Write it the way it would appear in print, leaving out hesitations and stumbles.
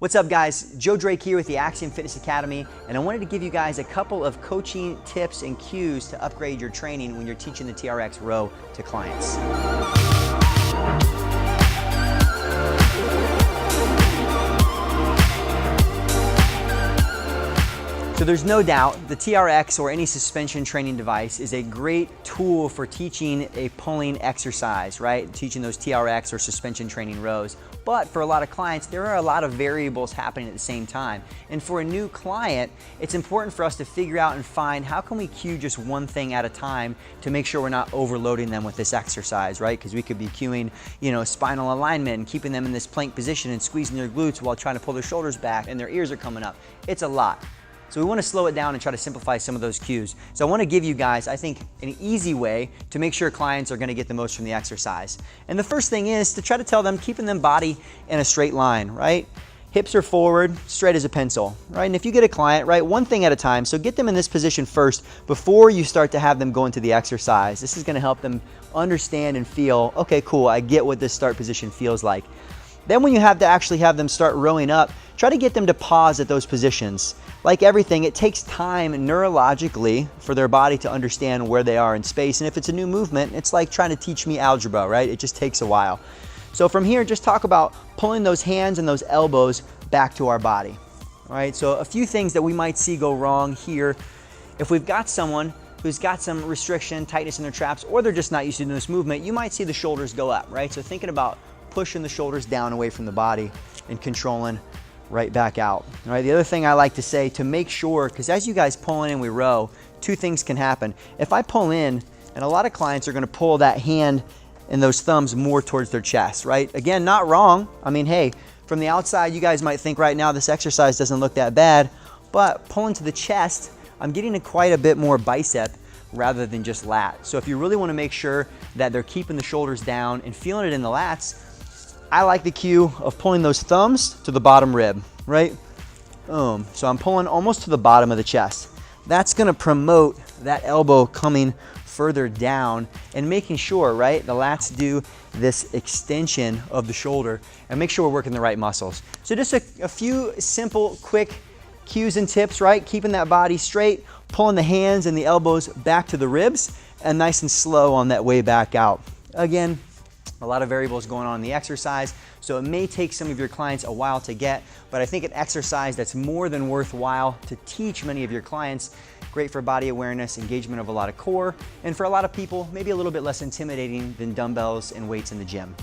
What's up guys, Joe Drake here with the Axiom Fitness Academy, and I wanted to give you guys a couple of coaching tips and cues to upgrade your training when you're teaching the TRX Row to clients. So there's no doubt the TRX or any suspension training device is a great tool for teaching a pulling exercise, right? Teaching those TRX or suspension training rows. But for a lot of clients, there are a lot of variables happening at the same time. And for a new client, it's important for us to figure out and find how can we cue just one thing at a time to make sure we're not overloading them with this exercise, right? Because we could be cueing, spinal alignment and keeping them in this plank position and squeezing their glutes while trying to pull their shoulders back and their ears are coming up. It's a lot. So we want to slow it down and try to simplify some of those cues. So I want to give you guys, I think, an easy way to make sure clients are going to get the most from the exercise. And the first thing is to try to tell them, keeping them body in a straight line, right? Hips are forward, straight as a pencil, right? And if you get a client, right, one thing at a time. So get them in this position first before you start to have them go into the exercise. This is going to help them understand and feel, okay, cool, I get what this start position feels like. Then when you have to actually have them start rowing up, try to get them to pause at those positions. Like everything, it takes time neurologically for their body to understand where they are in space. And if it's a new movement, it's like trying to teach me algebra, right? It just takes a while. So from here, just talk about pulling those hands and those elbows back to our body. All right, so a few things that we might see go wrong here. If we've got someone who's got some restriction, tightness in their traps, or they're just not used to doing this movement, you might see the shoulders go up, right? So thinking about pushing the shoulders down away from the body and controlling right back out. All right, the other thing I like to say to make sure, because as you guys pull in and we row, two things can happen. If I pull in, and a lot of clients are going to pull that hand and those thumbs more towards their chest, right? Again, not wrong. I mean, hey, from the outside, you guys might think right now this exercise doesn't look that bad, but pulling to the chest, I'm getting quite a bit more bicep rather than just lat. So if you really want to make sure that they're keeping the shoulders down and feeling it in the lats, I like the cue of pulling those thumbs to the bottom rib, right? Boom. So I'm pulling almost to the bottom of the chest. That's gonna promote that elbow coming further down and making sure, right, the lats do this extension of the shoulder and make sure we're working the right muscles. So just a few simple, quick cues and tips, right? Keeping that body straight, pulling the hands and the elbows back to the ribs, and nice and slow on that way back out. Again, a lot of variables going on in the exercise, so it may take some of your clients a while to get, but I think an exercise that's more than worthwhile to teach many of your clients. Great for body awareness, engagement of a lot of core, and for a lot of people, maybe a little bit less intimidating than dumbbells and weights in the gym.